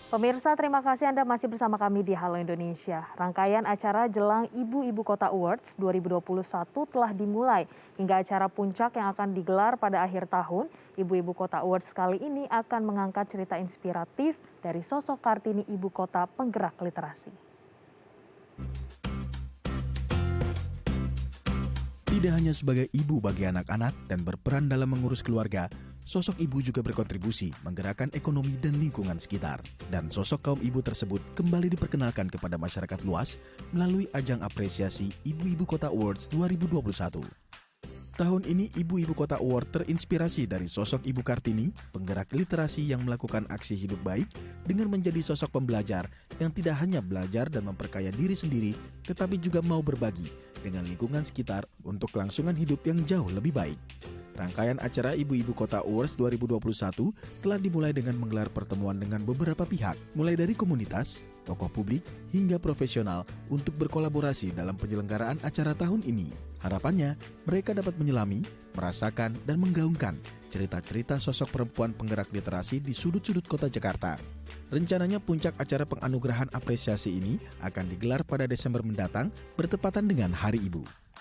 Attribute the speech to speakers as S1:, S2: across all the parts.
S1: Pemirsa, terima kasih Anda masih bersama kami di Halo Indonesia. Rangkaian acara jelang Ibu-Ibu Kota Awards 2021 telah dimulai. Hingga acara puncak yang akan digelar pada akhir tahun, Ibu-Ibu Kota Awards kali ini akan mengangkat cerita inspiratif dari sosok Kartini Ibu Kota penggerak literasi.
S2: Tidak hanya sebagai ibu bagi anak-anak dan berperan dalam mengurus keluarga, sosok ibu juga berkontribusi menggerakkan ekonomi dan lingkungan sekitar. Dan sosok kaum ibu tersebut kembali diperkenalkan kepada masyarakat luas melalui ajang apresiasi Ibu-Ibu Kota Awards 2021. Tahun ini Ibu-Ibu Kota Award terinspirasi dari sosok Ibu Kartini, penggerak literasi yang melakukan aksi hidup baik dengan menjadi sosok pembelajar yang tidak hanya belajar dan memperkaya diri sendiri, tetapi juga mau berbagi dengan lingkungan sekitar untuk kelangsungan hidup yang jauh lebih baik. Rangkaian acara Ibu-Ibu Kota Awards 2021 telah dimulai dengan menggelar pertemuan dengan beberapa pihak, mulai dari komunitas, tokoh publik, hingga profesional untuk berkolaborasi dalam penyelenggaraan acara tahun ini. Harapannya, mereka dapat menyelami, merasakan, dan menggaungkan cerita-cerita sosok perempuan penggerak literasi di sudut-sudut kota Jakarta. Rencananya puncak acara penganugerahan apresiasi ini akan digelar pada Desember mendatang bertepatan dengan Hari Ibu.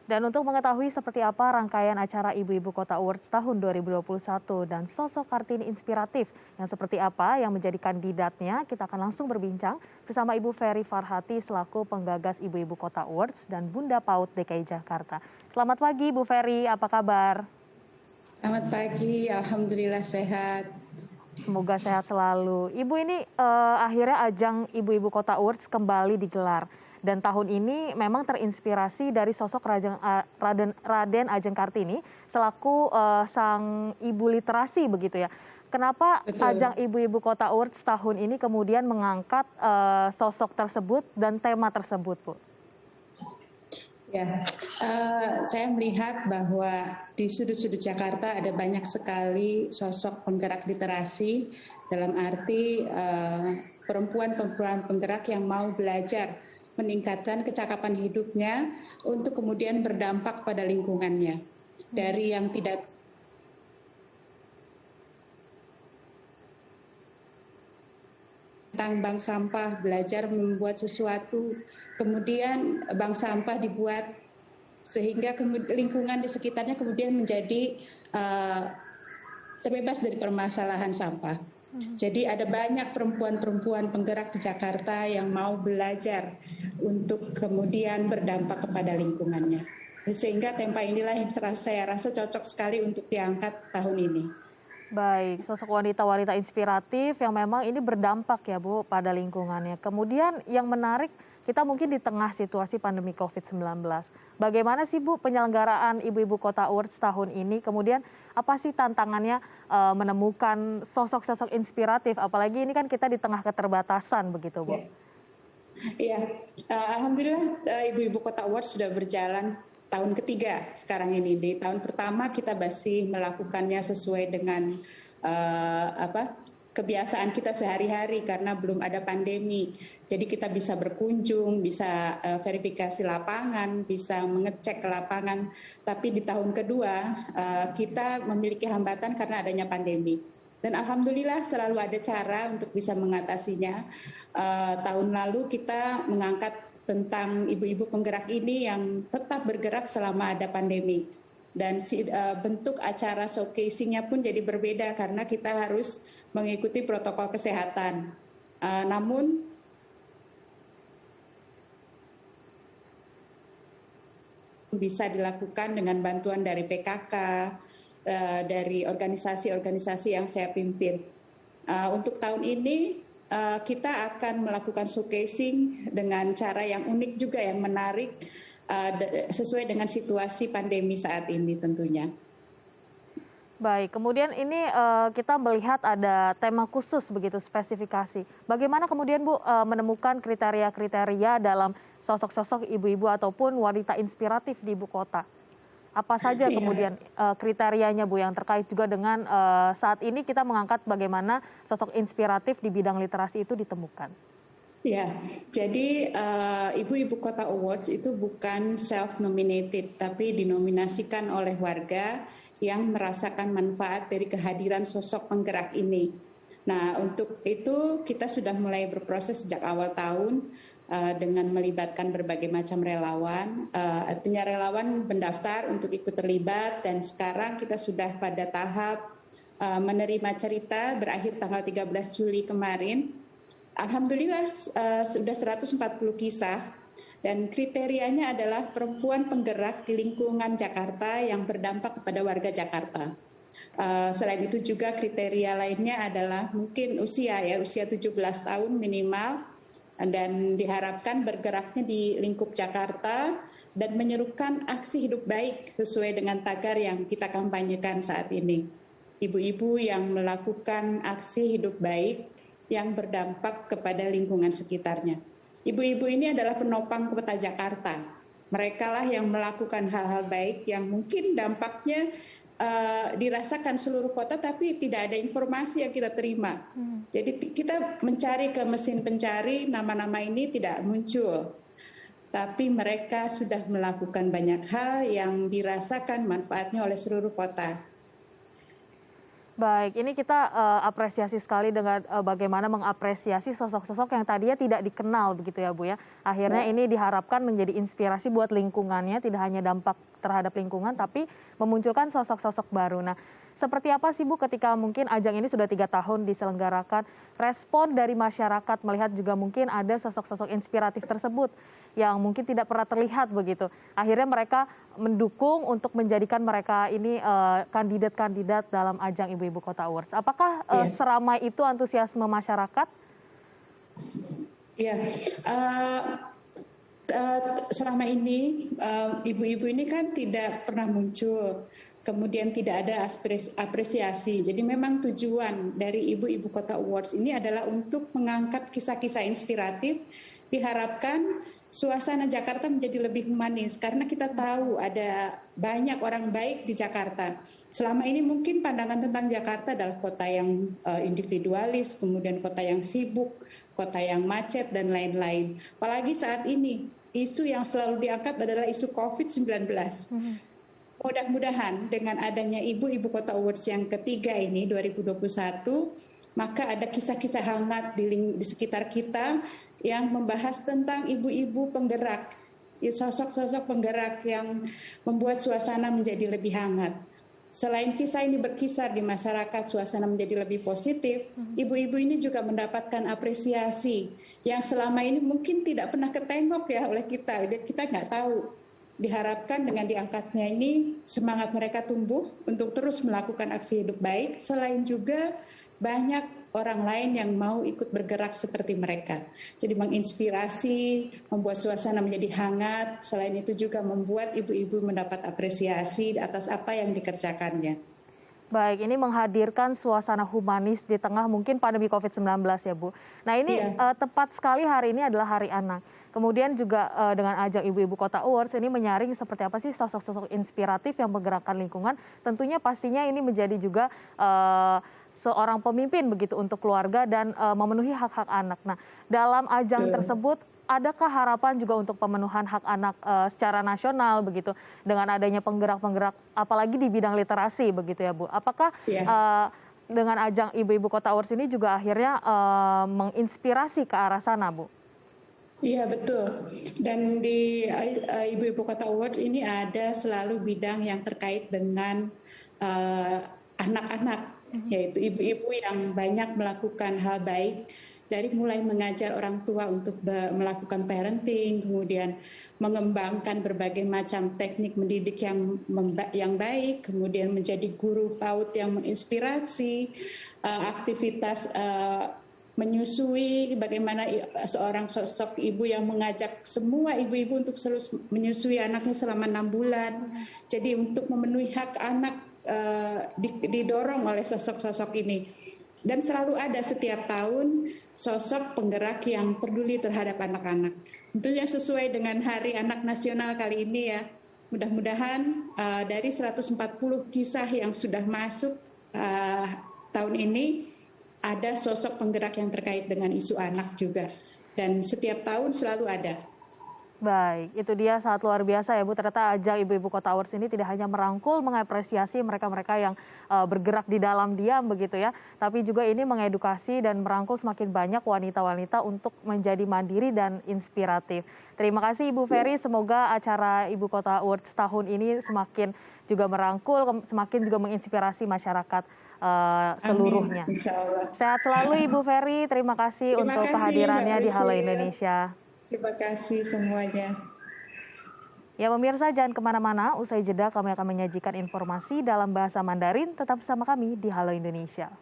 S1: Dan untuk mengetahui seperti apa rangkaian acara Ibu-Ibu Kota Awards tahun 2021 dan sosok Kartini inspiratif yang seperti apa yang menjadi kandidatnya, kita akan langsung berbincang bersama Ibu Ferry Farhati selaku penggagas Ibu-Ibu Kota Awards dan Bunda PAUD DKI Jakarta. Selamat pagi Bu Ferry, apa kabar?
S3: Selamat pagi, alhamdulillah sehat.
S1: Semoga sehat selalu. Ibu ini akhirnya ajang Ibu-Ibu Kota Awards kembali digelar. Dan tahun ini memang terinspirasi dari sosok Raden Ajeng Kartini selaku sang ibu literasi begitu ya. Kenapa
S3: Betul.
S1: ajang Ibu-Ibu Kota Awards tahun ini kemudian mengangkat sosok tersebut dan tema tersebut, Bu?
S3: Ya, saya melihat bahwa di sudut-sudut Jakarta ada banyak sekali sosok penggerak literasi dalam arti perempuan-perempuan penggerak yang mau belajar meningkatkan kecakapan hidupnya untuk kemudian berdampak pada lingkungannya. Dari yang tidak tentang bank sampah, belajar membuat sesuatu, kemudian bank sampah dibuat sehingga lingkungan di sekitarnya kemudian menjadi terbebas dari permasalahan sampah. Jadi ada banyak perempuan-perempuan penggerak di Jakarta yang mau belajar untuk kemudian berdampak kepada lingkungannya. Sehingga tema inilah yang saya rasa cocok sekali untuk diangkat tahun ini.
S1: Baik, sosok wanita-wanita inspiratif yang memang ini berdampak ya Bu pada lingkungannya. Kemudian yang menarik, kita mungkin di tengah situasi pandemi COVID-19. Bagaimana sih Bu penyelenggaraan Ibu-Ibu Kota Awards tahun ini? Kemudian apa sih tantangannya menemukan sosok-sosok inspiratif? Apalagi ini kan kita di tengah keterbatasan begitu Bu.
S3: Iya, alhamdulillah Ibu-Ibu Kota Awards sudah berjalan tahun ketiga sekarang ini. Di tahun pertama kita masih melakukannya sesuai dengan kebiasaan kita sehari-hari karena belum ada pandemi. Jadi kita bisa berkunjung, bisa verifikasi lapangan, bisa mengecek ke lapangan. Tapi di tahun kedua kita memiliki hambatan karena adanya pandemi. Dan alhamdulillah selalu ada cara untuk bisa mengatasinya. Tahun lalu kita mengangkat tentang ibu-ibu penggerak ini yang tetap bergerak selama ada pandemi. Dan bentuk acara showcasing-nya pun jadi berbeda karena kita harus mengikuti protokol kesehatan. Namun bisa dilakukan dengan bantuan dari PKK, dari organisasi-organisasi yang saya pimpin. Untuk tahun ini kita akan melakukan showcasing dengan cara yang unik juga, yang menarik, sesuai dengan situasi pandemi saat ini tentunya.
S1: Baik, kemudian ini kita melihat ada tema khusus begitu, spesifikasi. Bagaimana kemudian Bu menemukan kriteria-kriteria dalam sosok-sosok ibu-ibu ataupun wanita inspiratif di ibu kota? Apa saja kemudian kriterianya Bu yang terkait juga dengan saat ini kita mengangkat bagaimana sosok inspiratif di bidang literasi itu ditemukan?
S3: Ya, jadi Ibu-Ibu Kota Awards itu bukan self-nominated, tapi dinominasikan oleh warga yang merasakan manfaat dari kehadiran sosok penggerak ini. Nah, untuk itu kita sudah mulai berproses sejak awal tahun dengan melibatkan berbagai macam relawan. Artinya relawan mendaftar untuk ikut terlibat dan sekarang kita sudah pada tahap menerima cerita berakhir tanggal 13 Juli kemarin. Alhamdulillah sudah 140 kisah dan kriterianya adalah perempuan penggerak di lingkungan Jakarta yang berdampak kepada warga Jakarta. Selain itu juga kriteria lainnya adalah mungkin usia 17 tahun minimal dan diharapkan bergeraknya di lingkup Jakarta dan menyerukan aksi hidup baik sesuai dengan tagar yang kita kampanyekan saat ini. Ibu-ibu yang melakukan aksi hidup baik yang berdampak kepada lingkungan sekitarnya. Ibu-ibu ini adalah penopang kota Jakarta. Mereka lah yang melakukan hal-hal baik yang mungkin dampaknya dirasakan seluruh kota tapi tidak ada informasi yang kita terima. Jadi kita mencari ke mesin pencari, nama-nama ini tidak muncul. Tapi mereka sudah melakukan banyak hal yang dirasakan manfaatnya oleh seluruh kota.
S1: Baik, ini kita apresiasi sekali dengan bagaimana mengapresiasi sosok-sosok yang tadinya tidak dikenal begitu ya Bu ya. Akhirnya ini diharapkan menjadi inspirasi buat lingkungannya, tidak hanya dampak terhadap lingkungan tapi memunculkan sosok-sosok baru. Nah, seperti apa sih Bu ketika mungkin ajang ini sudah 3 tahun diselenggarakan, respon dari masyarakat melihat juga mungkin ada sosok-sosok inspiratif tersebut yang mungkin tidak pernah terlihat begitu. Akhirnya mereka mendukung untuk menjadikan mereka ini kandidat-kandidat dalam ajang Ibu-Ibu Kota Awards. Apakah seramai itu antusiasme masyarakat?
S3: Iya, selama ini ibu-ibu ini kan tidak pernah muncul, kemudian tidak ada apresiasi. Jadi memang tujuan dari Ibu-Ibu Kota Awards ini adalah untuk mengangkat kisah-kisah inspiratif. Diharapkan suasana Jakarta menjadi lebih humanis karena kita tahu ada banyak orang baik di Jakarta. Selama ini mungkin pandangan tentang Jakarta adalah kota yang individualis, kemudian kota yang sibuk, kota yang macet dan lain-lain. Apalagi saat ini isu yang selalu diangkat adalah isu COVID-19. Mudah-mudahan dengan adanya Ibu-Ibu Kota Awards yang ketiga ini 2021, maka ada kisah-kisah hangat di sekitar kita yang membahas tentang ibu-ibu penggerak, sosok-sosok penggerak yang membuat suasana menjadi lebih hangat. Selain kisah ini berkisar di masyarakat, suasana menjadi lebih positif, ibu-ibu ini juga mendapatkan apresiasi yang selama ini mungkin tidak pernah ketengok ya oleh kita nggak tahu. Diharapkan dengan diangkatnya ini semangat mereka tumbuh untuk terus melakukan aksi hidup baik, selain juga banyak orang lain yang mau ikut bergerak seperti mereka. Jadi menginspirasi, membuat suasana menjadi hangat, selain itu juga membuat ibu-ibu mendapat apresiasi atas apa yang dikerjakannya.
S1: Baik, ini menghadirkan suasana humanis di tengah mungkin pandemi COVID-19 ya Bu. Nah ini tepat sekali hari ini adalah Hari Anak. Kemudian juga dengan ajang Ibu-Ibu Kota Awards ini menyaring seperti apa sih sosok-sosok inspiratif yang menggerakkan lingkungan. Tentunya pastinya ini menjadi juga seorang pemimpin begitu untuk keluarga dan memenuhi hak-hak anak. Nah, dalam ajang tersebut adakah harapan juga untuk pemenuhan hak anak secara nasional begitu dengan adanya penggerak-penggerak apalagi di bidang literasi begitu ya Bu? Apakah dengan ajang Ibu-Ibu Kota Awards ini juga akhirnya menginspirasi ke arah sana Bu?
S3: Iya betul. Dan di Ibu-Ibu Kota Awards ini ada selalu bidang yang terkait dengan anak-anak. Yaitu ibu-ibu yang banyak melakukan hal baik dari mulai mengajar orang tua untuk melakukan parenting, kemudian mengembangkan berbagai macam teknik mendidik yang baik, kemudian menjadi guru PAUD yang menginspirasi, aktivitas menyusui, bagaimana seorang sosok ibu yang mengajak semua ibu-ibu untuk selalu menyusui anaknya selama 6 bulan. Jadi untuk memenuhi hak anak didorong oleh sosok-sosok ini. Dan selalu ada setiap tahun sosok penggerak yang peduli terhadap anak-anak. Tentunya sesuai dengan Hari Anak Nasional kali ini ya. Mudah-mudahan dari 140 kisah yang sudah masuk tahun ini, ada sosok penggerak yang terkait dengan isu anak juga. Dan setiap tahun selalu ada.
S1: Baik, itu dia sangat luar biasa ya Bu. Ternyata ajang Ibu-Ibu Kota Awards ini tidak hanya merangkul, mengapresiasi mereka-mereka yang bergerak di dalam diam begitu ya, tapi juga ini mengedukasi dan merangkul semakin banyak wanita-wanita untuk menjadi mandiri dan inspiratif. Terima kasih Ibu Ferry, semoga acara Ibu Kota Awards tahun ini semakin juga merangkul, semakin juga menginspirasi masyarakat
S3: Amin,
S1: seluruhnya.
S3: insya Allah.
S1: Sehat selalu Ibu Ferry, terima kasih
S3: Terima
S1: untuk
S3: kasih Mbak
S1: kehadirannya di Halo
S3: Priscil.
S1: Indonesia.
S3: Terima kasih semuanya.
S1: Ya pemirsa, jangan kemana-mana, usai jeda kami akan menyajikan informasi dalam bahasa Mandarin, tetap bersama kami di Halo Indonesia.